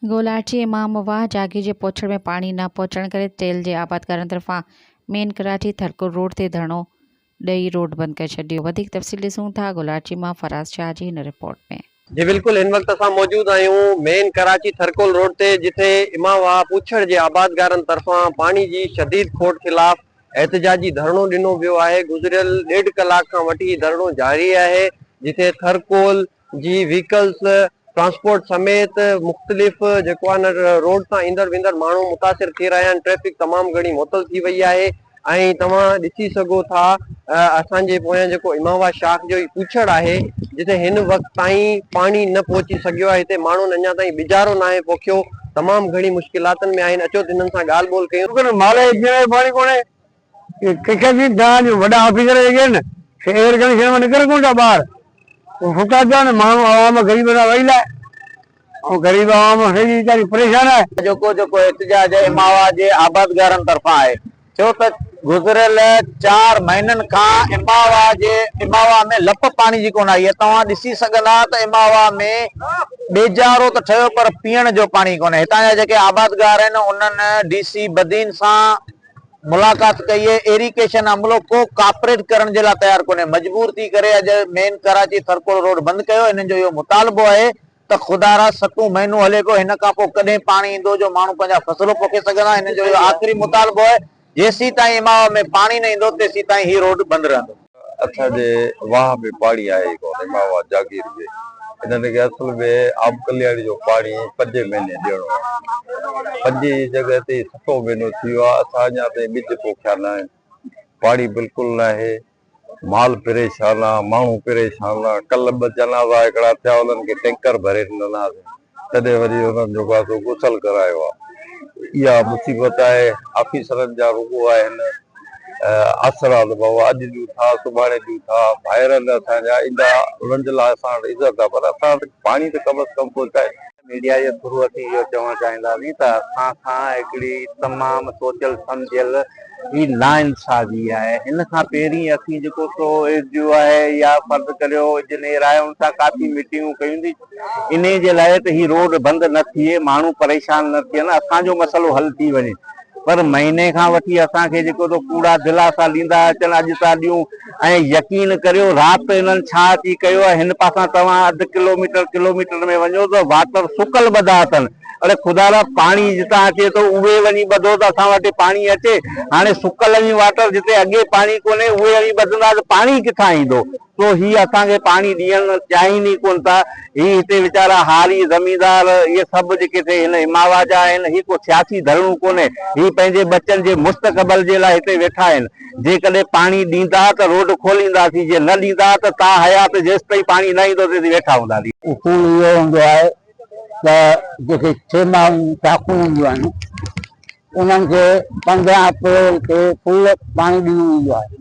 गोलाची इमाम वाह जागी जे पोछड़ में पानी न पहुचण करे तेल जे आबादकारनि तरफ़ां मेन कराची थरकुल रोड ते धरणो ॾेई रोड बंद करे छॾियो। वधीक तफ़सील ॾिसूं था गोलाची मां फराज़ शाह जी हिन रिपोर्ट में। जी बिल्कुल, इन वक्त असां मौजूद आहियूं मेन कराची थरकुल रोड ते, जिथे इमाम वाह पुछड़ जे आबादकारनि तरफ़ां पानी जी शदीद खोट खिलाफ़ एहतजाजी धरणो ॾिनो वियो आहे। गुज़रियल 1.5 कलाक खां वठी धरणो जारी आहे, जिथे थरकुल जी व्हीकल्स ट्रांसपोर्ट समेत मुख़्तलिफ़ जेको आहे न रोड तां ईंदड़ वेंदड़ माण्हू मुतासिर थी रहिया आहिनि। ट्रैफिक तमामु घणी मुअतल थी वई आहे ऐं तव्हां ॾिसी सघो था असांजे पोयां जेको इमाम वाह शाख जो ई पुछड़ आहे, जिथे हिन वक्त ताईं पानी न पहुची सघियो आहे। हिते माण्हुनि अञा ताईं बिजारो न आहे पोखियो, तमामु घणी मुश्किलातनि में आहिनि। अचो हिननि सां ॻाल्हि ॿोल कयूं। माले पानी कोने कंहिंखे बि जो वॾा ऑफिसर जेके आहिनि एयर कंडीशन में निकिरनि कोन था ॿाहिरि, फुटा पिया आहिनि माण्हू आवाम गरीब था वेही लाइ, ऐं गरीब आवाम सॼी वीचारी परेशान आहे। जेको एहतजाज इमाम वाह जे आबादकारनि तरफ़ां आहे, छो त गुज़रियल 4 महीननि खां इमाम वाह में लप पाणी जी कोन आई आहे। तव्हां ॾिसी सघंदा त इमाम वाह में बेजारो त ठहियो पर पीअण जो पाणी कोन्हे। हितां जा जेके आबादगार आहिनि उन्हनि डीसी बदीन सां मुलाक़ात कई है। इरिगेशन अमलो को कॉपरेट करण जे लाइ तयार कोन्हे, मजबूर थी करे अॼु मेन कराची थरकुल रोड बंदि कयो। हिननि जो इहो मुतालबो आहे त खुदारा 7 महीनो हले को, हिन खां पोइ कॾहिं पाणी ईंदो जो माण्हू पंहिंजा फसलो पोखे सघंदा। हिननि जो इहो आख़िरी मुतालबो आहे, जेसीं ताईं इमाम में पाणी न ईंदो तेसीं ताईं ही रोड बंदि रहंदो। असांजे वाह में पाणी आहे कोन, इमाम वाह जागीर में हिननि खे असल में आब कल्याणी जो पाणी 5 महीने ॾियणो आहे। 5 जी जॻह ते 7 महीनो थी वियो आहे, असां अञा ताईं ॿिज पोखिया न आहिनि। पाणी बिल्कुलु न आहे, माल परेशान आहे, माण्हू परेशान आहे। कल्ह 2 जनाज़ा हिकिड़ा थिया, उन्हनि खे टैंकर भरे ॾिनासीं, तॾहिं वरी उन्हनि जो पासो गुसल करायो आहे। इहा मुसीबत आहे, ऑफिसरनि जा रुॻो आहिनि आसरा बाबा, अॼु ॾियूं था सुभाणे ॾियूं था, ॿाहिरनि असांजा ईंदा, उन्हनि जे लाइ असां वटि इज़त आहे, पर असां वटि पाणी त कम से कम पहुचाए। मीडिया जे थ्रू असीं इहो चवणु चाहींदासीं त असां खां हिकिड़ी तमामु सोचियल सम्झियल ही नाइंसाफ़ी आहे। हिन खां पहिरीं असीं जेको सो जो आहे या फर्ज़ करियो इंजीनियर आहे, उन सां काफ़ी मीटिंगूं कयूं थी इन जे लाइ त ही रोड बंदि न थिए, माण्हू परेशान न थियनि, असांजो मसइलो हल थी वञे। पर महीने खां वठी असांखे जेको तो कूड़ा दिला सां ॾींदा अचनि, अॼु था ॾियूं ऐं यकीन करियो राति इन्हनि छा थी कयो आहे। हिन पासां तव्हां अधु किलोमीटर में वञो त वाटर सुकल ॿधा अथनि। अरे ख़ुदा रा पाणी जितां अचे थो उहे वञी ॿधो त असां वटि पाणी अचे। हाणे सुकल जी वाटर जिते अॻे पाणी कोन्हे उहे वञी ॿधंदा त पाणी किथां ईंदो। तो ही असांखे पाणी ॾियण चाहिनि ई कोन था। ही हिते वीचारा हारी ज़मींदार इहे सभु जेके थे हिन इमाम वाह जा आहिनि, ही को सियासी धरणो कोन्हे, ही पंहिंजे बच्चनि जे मुस्तक़बल जे लाइ हिते वेठा आहिनि। जेकॾहिं पाणी ॾींदा त रोड खोलींदासीं, जे न ॾींदा त तव्हां हयात जेसि ताईं पाणी न ईंदो तेसि वेठा हूंदासीं। उसूल इहो हूंदो आहे त जेके चेमाऊं टाकूं हूंदियूं आहिनि उन्हनि खे 15 अप्रैल ते फुल पाणी ॾिनो वेंदो आहे।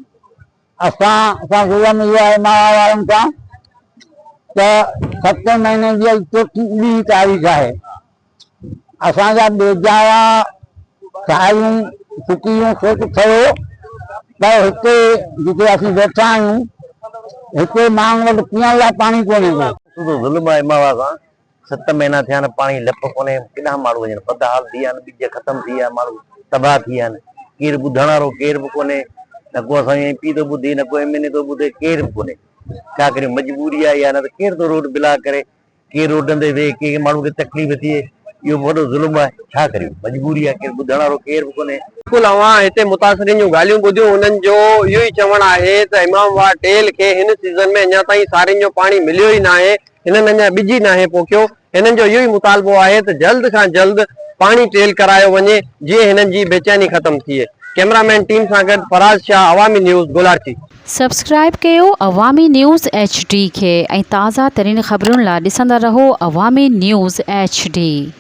असां ज़ुल्म इहो आहे इमाम वाह वारनि सां त 7 महीने जी 4वीं तारीख़ आहे, असांजा बेजारा साहियूं सुकियूं सोच थियो त हिते जिते असीं वेठा आहियूं हिते माण्हुनि वटि पीअण लाइ पाणी कोन्हे को। ज़ुल्म आहे इमाम वाह सां, 7 महीना थिया आहिनि, पाणी लप कोन्हे। केॾा माण्हू वञनि, बदहाल थी विया आहिनि, ॿिज ख़तम थी विया, माण्हू तबाह थी विया आहिनि। केरु ॿुधण वारो केरु बि कोन्हे, न को असांजो MP थो ॿुधे, न को MLA थो ॿुधे, केरु बि कोन्हे। छा करे, मजबूरी आहे या न त केरु थो रोड बिला करे, केरु रोडनि ते वेहे, कंहिं माण्हू खे तकलीफ़ थिए, इहो वॾो ज़ुल्म आहे। छा करियूं, मजबूरी आहे, केरु ॿुधण वारो केरु बि कोन्हे। बिल्कुलु अवां हिते मुतासिरीन जूं ॻाल्हियूं ॿुधियूं, उन्हनि जो इहो ई चवणु आहे त इमाम वाह टेल खे हिन सीज़न में अञा ताईं सारियुनि जो पाणी मिलियो ई न आहे, हिननि अञा ॿिज ई न आहे पोखियो। हिननि जो इहो ई मुतालबो आहे त जल्द खां जल्द पाणी टेल करायो वञे, जीअं हिननि जी बेचैनी ख़तम थिए। कैमरामैन टीम सां गॾु फराज़ शाह, अवामी न्यूज़, गोलाची। सब्सक्राइब कयो अवामी न्यूज़ HD खे ऐं ताज़ा तरीन ख़बरुनि लाइ ॾिसंदा रहो अवामी न्यूज़ HD।